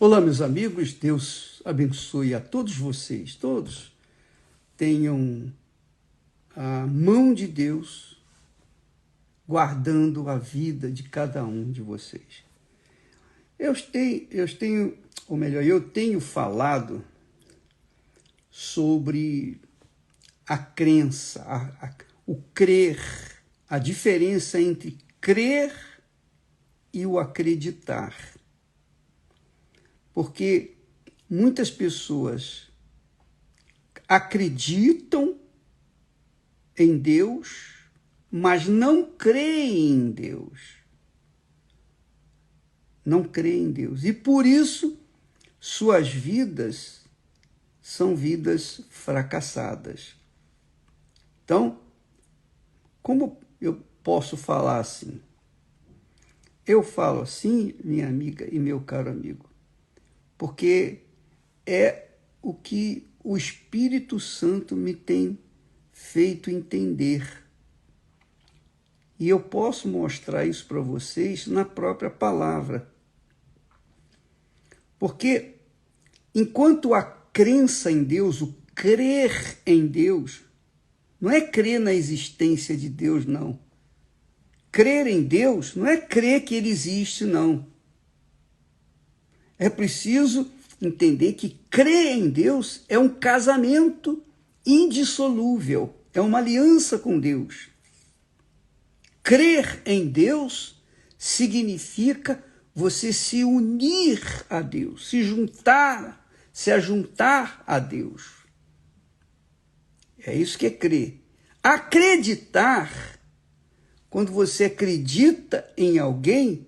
Olá, meus amigos, Deus abençoe a todos vocês. Todos tenham a mão de Deus guardando a vida de cada um de vocês. Eu tenho falado sobre a crença, o crer, a diferença entre crer e o acreditar. Porque muitas pessoas acreditam em Deus, mas não creem em Deus. Não creem em Deus. E por isso, suas vidas são vidas fracassadas. Então, como eu posso falar assim? Eu falo assim, minha amiga e meu caro amigo, porque é o que o Espírito Santo me tem feito entender. E eu posso mostrar isso para vocês na própria palavra. Porque enquanto a crença em Deus, o crer em Deus, não é crer na existência de Deus, não. Crer em Deus não é crer que Ele existe, não. É preciso entender que crer em Deus é um casamento indissolúvel, é uma aliança com Deus. Crer em Deus significa você se unir a Deus, se ajuntar a Deus. É isso que é crer. Acreditar, quando você acredita em alguém,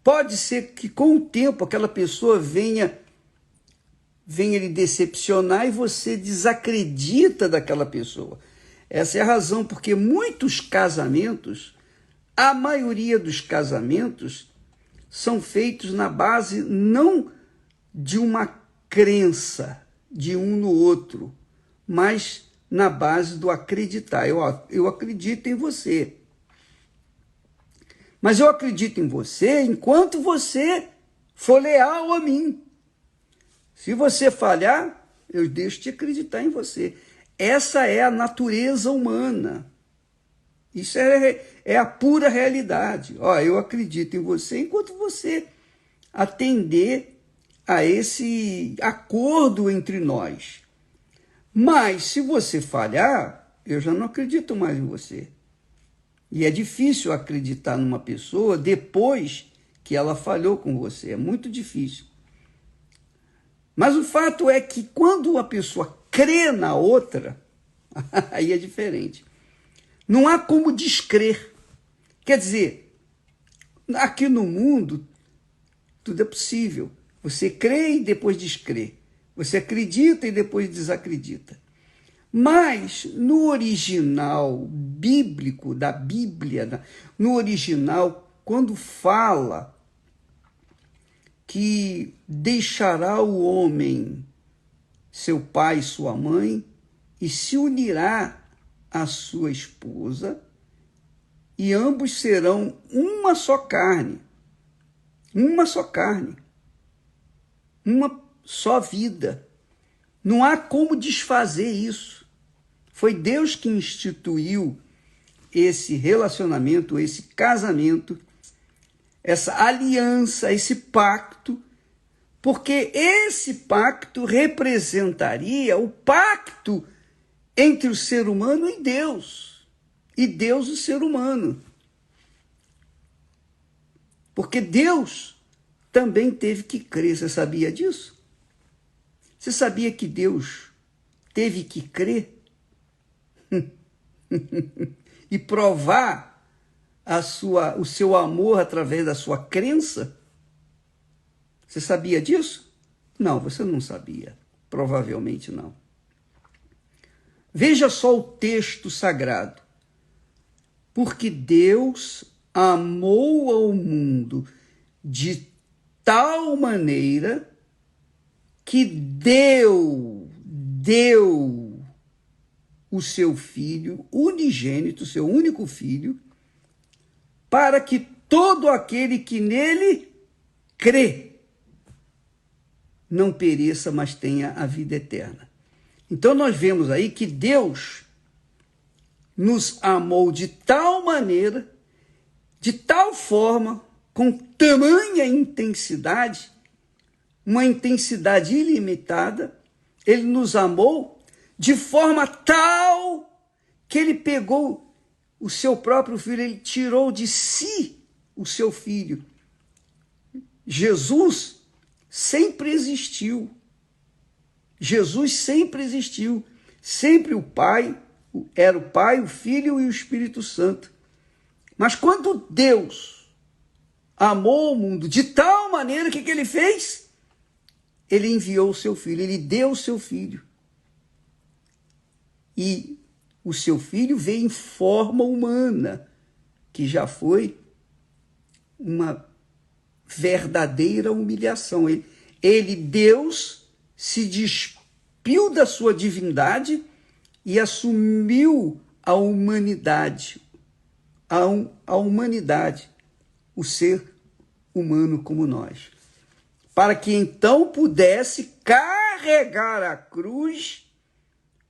pode ser que com o tempo aquela pessoa venha lhe decepcionar e você desacredita daquela pessoa. Essa é a razão porque muitos casamentos, a maioria dos casamentos, são feitos na base não de uma crença de um no outro, mas na base do acreditar. Eu acredito em você. Mas eu acredito em você enquanto você for leal a mim. Se você falhar, eu deixo de acreditar em você. Essa é a natureza humana. Isso é a pura realidade. Eu acredito em você enquanto você atender a esse acordo entre nós. Mas se você falhar, eu já não acredito mais em você. E é difícil acreditar numa pessoa depois que ela falhou com você. É muito difícil. Mas o fato é que quando uma pessoa crê na outra, aí é diferente. Não há como descrer. Quer dizer, aqui no mundo, tudo é possível. Você crê e depois descrê. Você acredita e depois desacredita. Mas no original bíblico, da Bíblia, no original, quando fala que deixará o homem seu pai e sua mãe e se unirá à sua esposa, e ambos serão uma só carne, uma só carne, uma só vida. Não há como desfazer isso. Foi Deus que instituiu esse relacionamento, esse casamento, essa aliança, esse pacto, porque esse pacto representaria o pacto entre o ser humano e Deus o ser humano. Porque Deus também teve que crer, você sabia disso? Você sabia que Deus teve que crer? E provar o seu amor através da sua crença? Você sabia disso? Não, você não sabia. Provavelmente não. Veja só o texto sagrado. Porque Deus amou ao mundo de tal maneira que deu o seu filho unigênito, seu único filho, para que todo aquele que nele crê não pereça, mas tenha a vida eterna. Então nós vemos aí que Deus nos amou de tal maneira, de tal forma, com tamanha intensidade, uma intensidade ilimitada, ele nos amou de forma tal que ele pegou o seu próprio filho, ele tirou de si o seu filho. Jesus sempre existiu. Jesus sempre existiu. Sempre o Pai, era o Pai, o Filho e o Espírito Santo. Mas quando Deus amou o mundo de tal maneira, o que ele fez? Ele enviou o seu filho, ele deu o seu filho. E o seu filho veio em forma humana, que já foi uma verdadeira humilhação. Ele, Deus, se despiu da sua divindade e assumiu a humanidade, a humanidade, o ser humano como nós, para que então pudesse carregar a cruz,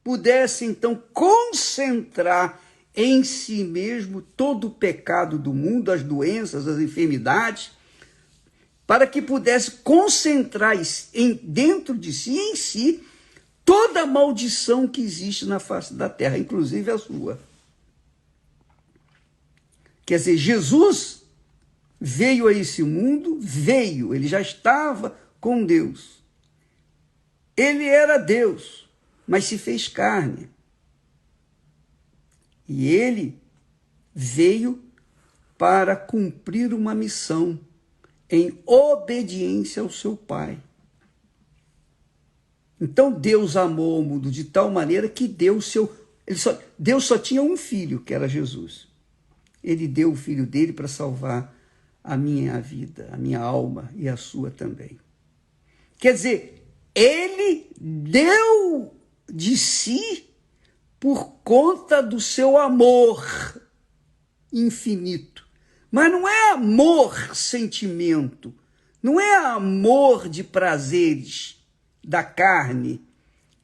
pudesse então concentrar em si mesmo todo o pecado do mundo, as doenças, as enfermidades, para que pudesse concentrar dentro de si, em si, toda a maldição que existe na face da terra, inclusive a sua. Quer dizer, Jesus veio a esse mundo, ele já estava com Deus. Ele era Deus, mas se fez carne. E ele veio para cumprir uma missão em obediência ao seu Pai. Então Deus amou o mundo de tal maneira que Deus só tinha um filho, que era Jesus. Ele deu o filho dele para salvar a minha vida, a minha alma e a sua também. Quer dizer, ele deu de si por conta do seu amor infinito. Mas não é amor sentimento, não é amor de prazeres da carne,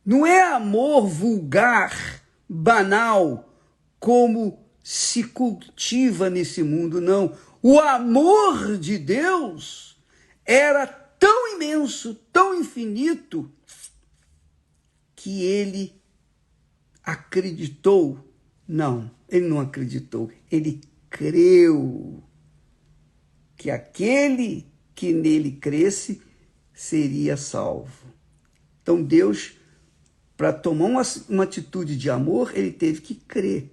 não é amor vulgar, banal, como se cultiva nesse mundo, não. O amor de Deus era tão imenso, tão infinito, que ele acreditou. Não, ele não acreditou, ele creu que aquele que nele cresce seria salvo. Então Deus, para tomar uma atitude de amor, ele teve que crer.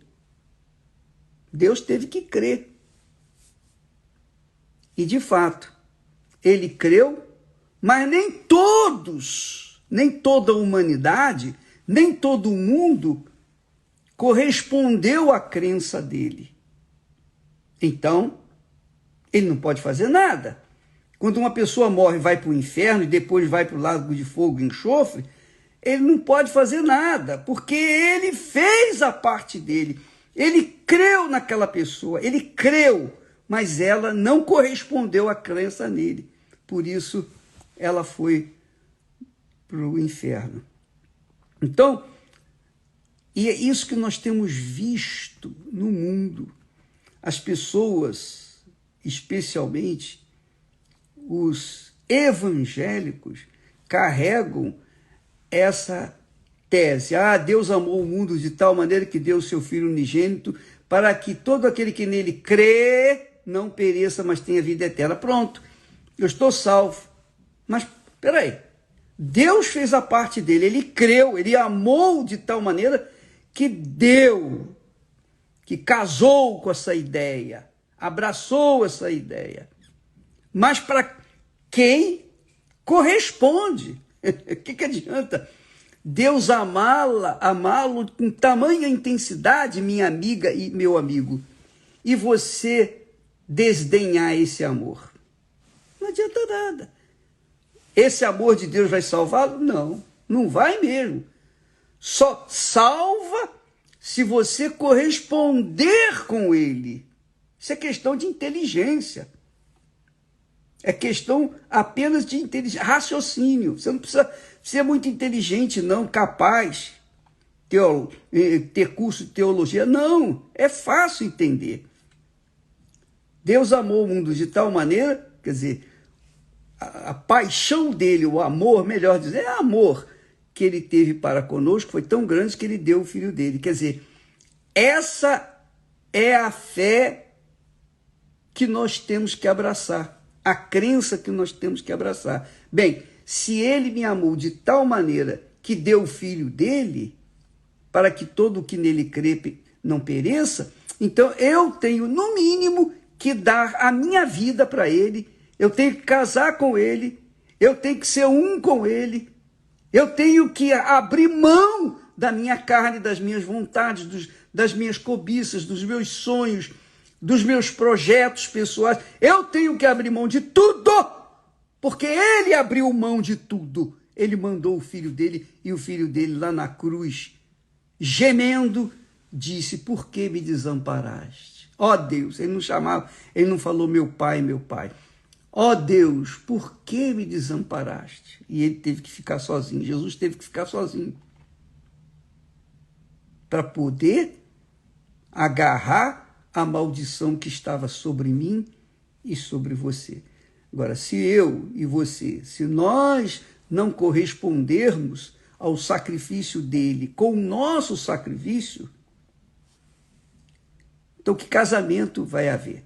Deus teve que crer. E de fato, ele creu, mas nem todos, nem toda a humanidade, nem todo o mundo correspondeu à crença dele. Então, ele não pode fazer nada. Quando uma pessoa morre e vai para o inferno e depois vai para o lago de fogo e enxofre, ele não pode fazer nada, porque ele fez a parte dele. Ele creu naquela pessoa, ele creu, mas ela não correspondeu à crença nele. Por isso, ela foi para o inferno. Então, e é isso que nós temos visto no mundo. As pessoas, especialmente os evangélicos, carregam essa tese. Deus amou o mundo de tal maneira que deu o seu Filho unigênito para que todo aquele que nele crê não pereça, mas tenha vida eterna. Pronto, eu estou salvo. Mas, peraí, Deus fez a parte dele, ele creu, ele amou de tal maneira que deu, que casou com essa ideia, abraçou essa ideia. Mas para quem corresponde? O que adianta Deus amá-lo com tamanha intensidade, minha amiga e meu amigo, e você desdenhar esse amor? Não adianta nada. Esse amor de Deus vai salvá-lo? Não, não vai mesmo. Só salva se você corresponder com ele. Isso é questão de inteligência. É questão apenas de raciocínio. Você não precisa ser muito inteligente, não, capaz, ter curso de teologia. Não, é fácil entender. Deus amou o mundo de tal maneira, quer dizer, a paixão dele, o amor, melhor dizer, é amor que ele teve para conosco, foi tão grande que ele deu o filho dele. Quer dizer, essa é a fé que nós temos que abraçar, a crença que nós temos que abraçar. Bem, se ele me amou de tal maneira que deu o filho dele, para que todo o que nele crê não pereça, então eu tenho, no mínimo, que dar a minha vida para ele, eu tenho que casar com ele, eu tenho que ser um com ele, eu tenho que abrir mão da minha carne, das minhas vontades, das minhas cobiças, dos meus sonhos, dos meus projetos pessoais. Eu tenho que abrir mão de tudo, porque ele abriu mão de tudo. Ele mandou o filho dele, e o filho dele lá na cruz, gemendo, disse: por que me desamparaste? Ó Deus, ele não chamava, ele não falou meu pai, meu pai. Ó Deus, por que me desamparaste? E ele teve que ficar sozinho, Jesus teve que ficar sozinho, para poder agarrar a maldição que estava sobre mim e sobre você. Agora, se eu e você, se nós não correspondermos ao sacrifício dele com o nosso sacrifício, então que casamento vai haver?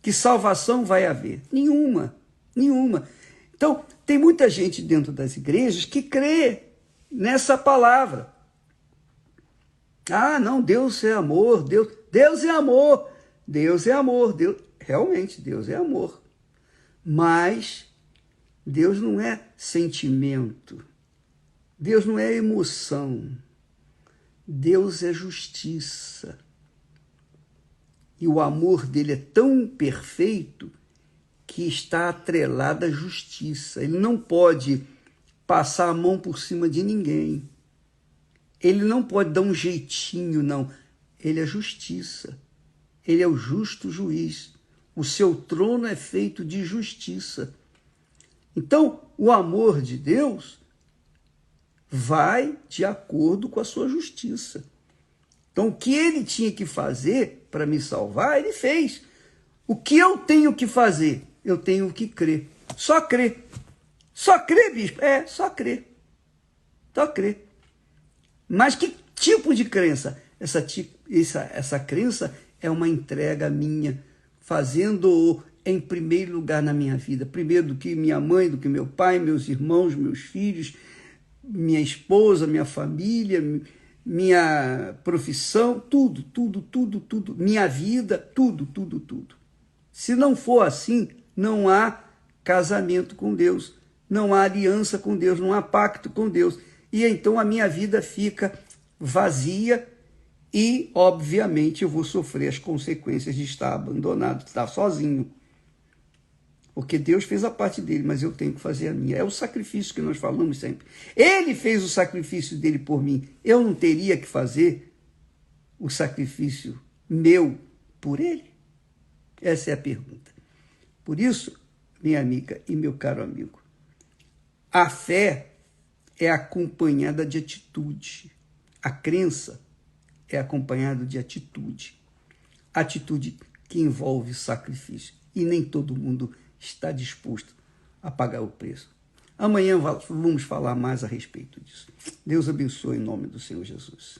Que salvação vai haver? Nenhuma, nenhuma. Então, tem muita gente dentro das igrejas que crê nessa palavra. Ah, não, Deus é amor, Deus é amor, Deus é amor, realmente, Deus é amor. Mas Deus não é sentimento, Deus não é emoção, Deus é justiça. E o amor dele é tão perfeito que está atrelado à justiça. Ele não pode passar a mão por cima de ninguém. Ele não pode dar um jeitinho, não. Ele é justiça. Ele é o justo juiz. O seu trono é feito de justiça. Então, o amor de Deus vai de acordo com a sua justiça. Então, o que ele tinha que fazer para me salvar, ele fez. O que eu tenho que fazer? Eu tenho que crer. Só crer. Só crer, bispo? É, só crer. Só crer. Mas que tipo de crença? Essa crença é uma entrega minha, fazendo-o em primeiro lugar na minha vida. Primeiro do que minha mãe, do que meu pai, meus irmãos, meus filhos, minha esposa, minha família, minha profissão, tudo. Minha vida, tudo. Se não for assim, não há casamento com Deus, não há aliança com Deus, não há pacto com Deus. E então a minha vida fica vazia e, obviamente, eu vou sofrer as consequências de estar abandonado, de estar sozinho. Porque Deus fez a parte dele, mas eu tenho que fazer a minha. É o sacrifício que nós falamos sempre. Ele fez o sacrifício dele por mim. Eu não teria que fazer o sacrifício meu por ele? Essa é a pergunta. Por isso, minha amiga e meu caro amigo, a fé é acompanhada de atitude. A crença é acompanhada de atitude. Atitude que envolve sacrifício. E nem todo mundo está disposto a pagar o preço. Amanhã vamos falar mais a respeito disso. Deus abençoe em nome do Senhor Jesus.